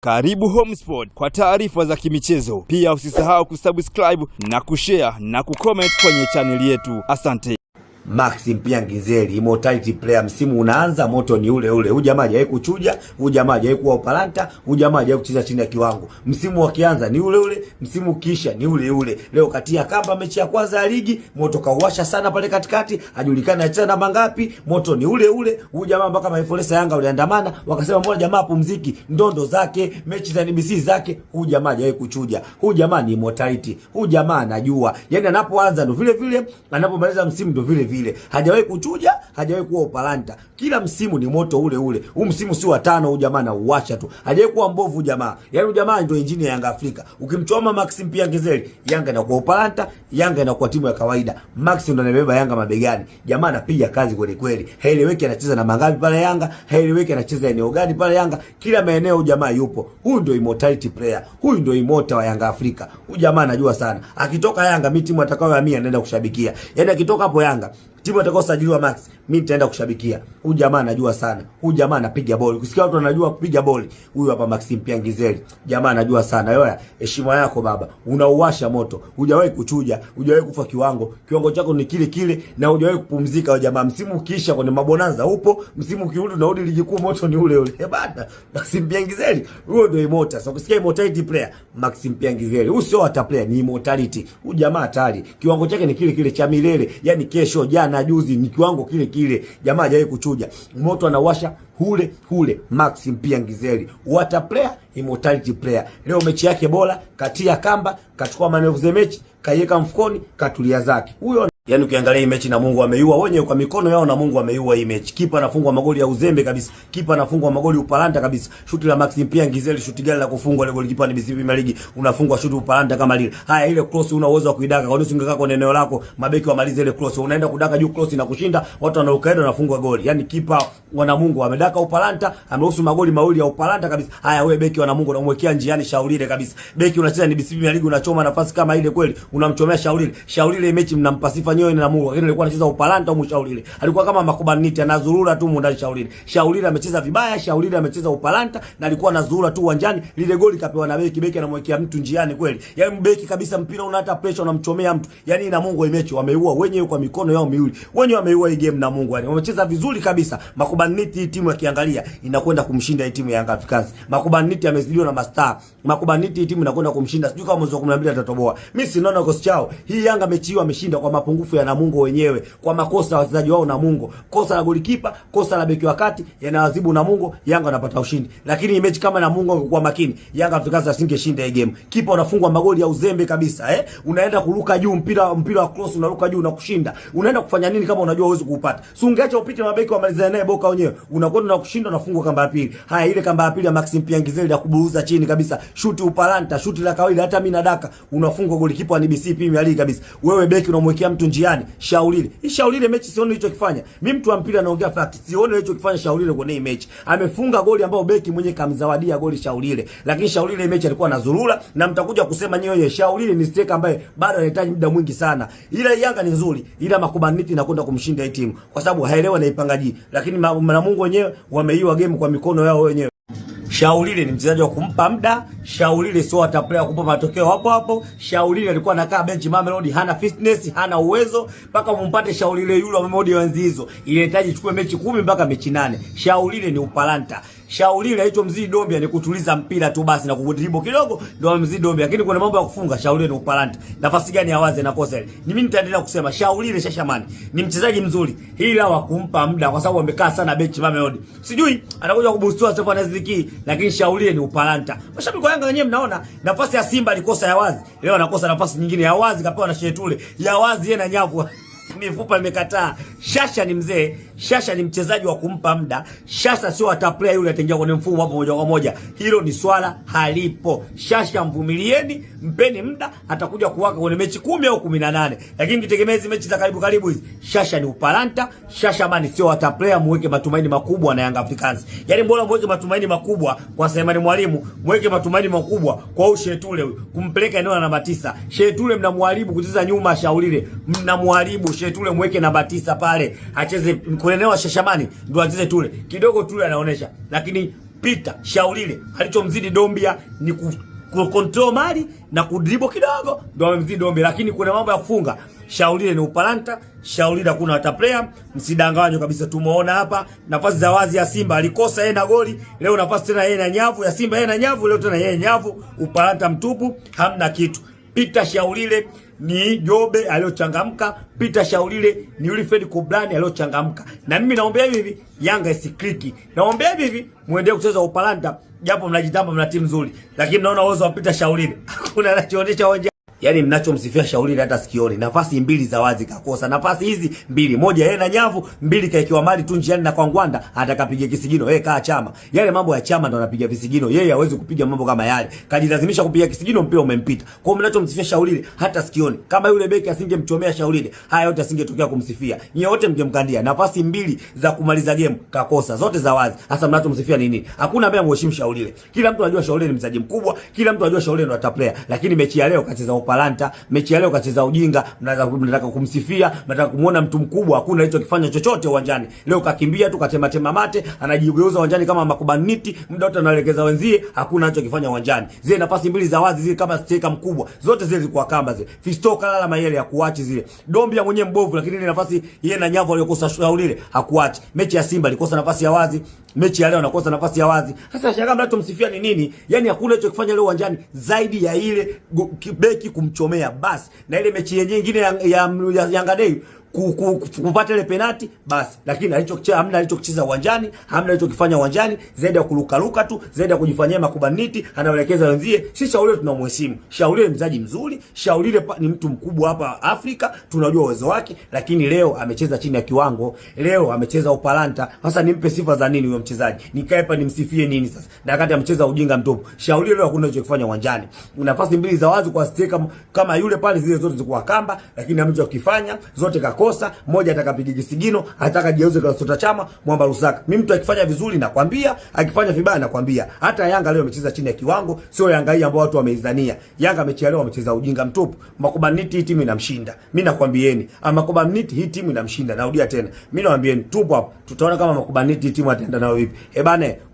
Karibu Homesport kwa taarifa za kimichezo. Pia usisahau kusubscribe na kushare na kucomment kwenye channel yetu. Asante. Maxim Piangizeli, immortality player, msimu unaanza, moto ni ule ule. Huyu jamaa hajawahi kuchuja, huyu jamaa hajawahi kuwa upalanta, huyu jamaa hajawahi kucheza chini ya kiwango. Msimu wakianza ni ule ule, msimu kisha ni ule ule. Leo katia kamba mechi ya kwanza ya ligi, moto kauwasha sana pale katikati, hajulikana achana namba ngapi, moto ni ule ule. Huyu jamaa mpaka maifolesa Yanga uliandamana, wakasema mbona jamaa pumziki, ndondo zake, mechi za NBC zake. Huyu jamaa hajawahi kuchuja. Huyu jamaa ni immortality. Huyu jamaa anajua. Yaani anapoanza ndo vile vile, anapomaliza msimu ndo vile vile. Hajawahi kuchuja, hajawahi kuwa upalanta. Kila msimu ni moto ule ule. Huu msimu si wa tano, huyu jamaa na uacha tu. Hajawahi kuwa mbovu jamaa. Yaani huyu jamaa ndio injini ya Yanga Afrika. Ukimchoma Maxim Piangizeli, Yanga inakuwa upalanta, Yanga inakuwa timu ya kawaida. Maxim ndo anabeba Yanga mabegani. Jamaa anapiga kazi kweli kweli. Haeleweki anacheza na mangapi pale Yanga, haeleweki anacheza eneo gani pale Yanga. Kila maeneo jamaa yupo. Huyu ndio immortality player. Huyu ndio immortal wa Yanga Afrika. Huyu jamaa anajua sana. Akitoka Yanga, mimi timu atakayohamia naenda kushabikia. Yaani akitoka hapo Yanga, timu atakayosajiliwa Max, mimi nitaenda kushabikia. Huyu jamaa anajua sana. Huyu jamaa anapiga boli. Ukisikia watu wanajua kupiga boli, huyu hapa Maxim Piangizeli. Jamaa anajua sana. Yoya, heshima yako baba. Unauwasha moto. Hujawahi kuchuja, hujawahi kufa kiwango. Kiwango chako ni kile kile na hujawahi kupumzika wewe jamaa. Msimu ukiisha kwenye mabonanza upo, msimu ukirudi unarudi ligi kuu, moto ni ule ule. Bana, Maxim Piangizeli, huyo ndio immortal. Sasa ukisikia immortality player, Maxim Piangizeli. Huyu sio hata player, ni immortality. Huyu jamaa hatari. Kiwango chake ni kile kile cha milele. Yaani kesho, jana na juzi ni kiwango kile kile. Jamaa hajawahi kuchuja. Moto anawasha hule Maxim Piangizeli. Water player, immortality player. Leo mechi yake bora, katia kamba, kachukua man of the match, kaiweka mfukoni, katulia zake. Huyo yaani ukiangalia hii mechi na Mungu ameiua wenyewe kwa mikono yao, na Mungu ameiua hii mechi. Kipa anafungwa magoli ya uzembe kabisa. Kipa anafungwa magoli upalanta kabisa. Shuti la Maxim Piangizeli, shuti gani la kufungwa ile goli kipa ni BCP Premier League, unafungwa shuti upalanta kama lile. Haya, ile cross una uwezo wa kuidaka. Kwa nini usingekaa kwa eneo lako, mabeki wamalize ile cross? Unaenda kudaka juu, cross inakushinda, watu wanarukaenda wanafungwa goli. Yaani kipa wana Mungu amedaka upalanta, ameruhusu magoli mawili ya upalanta kabisa. Haya, wewe beki wana Mungu unamwekea njiani Shaulile kabisa. Beki unacheza ni BCP Premier League, unachoma nafasi kama ile kweli, unamchomea Shaulile. Shaulile mechi mnampasifa nyoyo na Mungu. Lakini alikuwa anacheza upalanta au Shaulile. Alikuwa kama Makubaniti anazurura tu ndani Shaulile. Shaulile amecheza vibaya, Shaulile amecheza upalanta na alikuwa anazurura tu uwanjani. Lile goli kapewa na beki, beki anamwekea mtu njiani kweli. Yaani beki kabisa, mpira una hata pressure, unamchomea mtu. Yaani na Mungu imechi wameua wenyewe kwa mikono yao miwili. Wenyewe wameua hii game na Mungu. Yaani wamecheza vizuri kabisa. Makubaniti hii timu akiangalia inakwenda kumshinda hii timu ya Yanga Africans. Makubaniti amezidiwa na mastaa. Makubaniti hii timu inakwenda kumshinda. Sijui kama mwezi wa 12 atatoboa. Mimi sinaona kosi chao. Hii Yanga mechi hiyo ameshinda kwa mapungufu ya Namungo wenyewe, kwa makosa ya wachezaji wao Namungo. Kosa la golikipa, kosa la beki wa kati yanaadhibu Namungo, Yanga anapata ushindi. Lakini mechi kama Namungo kwa makini, Yanga Africans asingeshinda hii game. Kipa unafungwa magoli ya uzembe kabisa, unaenda kuruka juu, mpira wa cross unaruka juu na kushinda. Unaenda kufanya nini kama unajua huwezi kuupata? Si ungeacha upite mabeki wamalizane naye boka wenyewe. Unakwenda na kushinda, unafungwa kamba ya pili. Haya, ile kamba ya pili ya Maxim Piangizeli ya kuburuza chini kabisa. Shuti upalanta, shuti la kawaida, hata mimi nadaka. Unafungwa golikipa wa NBC Premier League kabisa. Wewe beki unamwekea mtu njiani, Shaulile. Shaulile mechi sioni alichokifanya. Mimi mtu wa mpira naongea fact. Sioni alichokifanya Shaulile kwenye mechi. Amefunga goli ambao beki mwenyewe kamzawadia goli Shaulile. Lakini Shaulile mechi alikuwa anazurura, na mtakuja kusema nyewe Shaulile ni striker ambaye bado anahitaji muda mwingi sana. Ila Yanga ni nzuri, ila Makubaniti inakwenda kumshinda hii timu kwa sababu haelewa na ipangaji. Lakini na Mungu wenyewe wameiua game kwa mikono yao wenyewe. Shaulile ni mchezaji wa kumpa muda. Shaulile sio hata player kupa matokeo hapo hapo. Shaulile alikuwa anakaa bench Mamelodi, hana fitness, hana uwezo. Mpaka mumpate Shaulile yule wa Mamelodi wenzi hizo, inahitaji chukue mechi 10 mpaka mechi 8. Shaulile ni upalanta. Shaulile hicho mzidi Dombia ni kutuliza mpira tu basi na kudribble kidogo ndio mzidi Dombia. Lakini kuna mambo ya kufunga, Shaulile ni upalanta. Nafasi gani awaze na kosa ile? Ni mimi nitaendelea kusema Shaulile Shashamani ni mchezaji mzuri, ila wa kumpa muda kwa sababu amekaa sana bench Mamelodi. Sijui anakuja kubustiwa sasa na Ziki, lakini Shaulile ni upalanta. Mashabiki wa Yanga wenyewe mnaona nafasi ya Simba alikosa ya wazi. Leo anakosa nafasi nyingine ya wazi, kapewa na Shetule. Ya wazi yeye na nyavu. Mifupa imekataa. Shasha ni mzee, Shasha ni mchezaji wa kumpa muda. Shasha sio hata player yule ataingia kwenye mfumo hapo moja kwa moja. Hilo ni swala halipo. Shasha mvumilieni, mpeni muda, atakuja kuwaka kwenye mechi 10 au 18. Lakini mkitegemea hizo mechi za karibu hizi, Shasha ni upalanta. Shasha bani sio hata player, muweke matumaini makubwa na Yanga Africans. Yaani bora muweke matumaini makubwa kwa Selemani Mwalimu, muweke matumaini makubwa kwa Ushetule kumpeleka eneo la namba 9. Shetule mnamharibu kucheza nyuma Shaulile. Mnamharibu Shetule, muweke namba 9 pale. Acheze kuelewa Shashamani ndio acheze Tule. Kidogo Tule anaonesha. Lakini Peter Shaulile alichomzidi Dombia ni control mali na kudribble kidogo, ndio amemzidi Dombia, lakini kuna mambo ya kufunga. Shaulile ni upalanta, Shaulile hakuna hata player, msidanganywe kabisa. Tumeona hapa nafasi za wazi ya Simba alikosa yeye na goli, leo nafasi tena yeye na nyavu ya Simba, yeye na nyavu, leo tena yeye nyavu, upalanta mtupu, hamna kitu. Peter Shaulile ni Jobe aliyochangamka, Peter Shaulile ni Wilfred Kublani aliyochangamka. Na mimi naomba hivi Yanga isikliki. Naomba hivi muendelee kucheza upalanta, japo mnajitamba mna timu nzuri, lakini naona uwezo wa Peter Shaulile hakuna anachoonyesha uwanja. Yaani mnachomsifia Shaulile hata sikioni. Nafasi mbili za wazi kakosa. Nafasi hizi mbili, moja yeye na nyavu, mbili kaikiwa mali tu njiani na kwa Ngwanda atakapiga kisigino. Yeye kaa Chama. Yale mambo ya Chama ndo anapiga visigino. Yeye hawezi kupiga mambo kama yale. Kajilazimisha kupiga kisigino, mpira umempita. Kwa hiyo mnachomsifia Shaulile hata sikioni. Kama yule beki asingemchomea Shaulile, haya yote asingetokea kumsifia. Nyie wote mngemkandia. Nafasi mbili za kumaliza game kakosa, zote za wazi. Sasa mnachomsifia nini? Hakuna ambaye amheshimu Shaulile. Kila mtu anajua Shaulile ni mchezaji mkubwa, kila mtu anajua Shaulile ndo player. Lakini mechi ya leo kacheza upalanta, mechi ya leo kacheza ujinga. Mnataka kumsifia, mnataka kumuona mtu mkubwa, hakuna alichokifanya chochote uwanjani. Leo kakimbia tu, katema mate, anajigeuza uwanjani kama makubaniti, muda wote anaelekeza wenzie, hakuna alichokifanya uwanjani. Zile nafasi mbili za wazi zile kama striker mkubwa, zote zile zilikuwa kamba zile. Fisto kalala mayele ya kuachi zile. Dombia mwenyewe mbovu, lakini ile nafasi yeye na nyavu aliyokosa Shaulile hakuachi. Mechi ya Simba alikosa nafasi ya wazi, mechi ya leo anakosa nafasi ya wazi. Sasa shangaa mnachomsifia ni nini? Yaani hakuna alichokifanya leo uwanjani zaidi ya ile beki kumchomea basi, na ile mechi nyingine ya Yanga Day kupata ile penalti basi, lakini hamna alichokicheza uwanjani, hamna alichokifanya uwanjani zaidi ya kuruka tu, zaidi ya kujifanyia makubaniti, anaelekeza wenzie. Si Shaulile tunamheshimu. Shaulile ni mchezaji mzuri, Shaulile ni mtu mkubwa hapa Afrika, tunajua uwezo wake, lakini leo amecheza chini ya kiwango, leo amecheza upalanta. Sasa nimpe sifa za nini huyo mchezaji? Nikae hapa nimsifie nini sasa? Na wakati amecheza ujinga mtupu. Shaulile leo hakuna alichokifanya uwanjani. Nafasi mbili za wazi kwa striker kama yule pale, zile zote zilikuwa kamba, lakini amechokifanya zote kosa. Moja atakapiga kisigino, ataka jeuze kwa Sota Chama, Mwamba Rusaka. Mimi mtu akifanya vizuri nakwambia, akifanya vibaya nakwambia. Hata Yanga leo amecheza chini ya kiwango, sio Yanga hii ambao watu wameizania. Yanga mechi leo amecheza ujinga mtupu. Makubaniti hii timu inamshinda. Mimi nakwambieni, Makubaniti hii timu inamshinda. Narudia tena. Mimi nawaambieni tupo hapo. Tutaona kama Makubaniti hii timu ataenda nayo vipi. Bana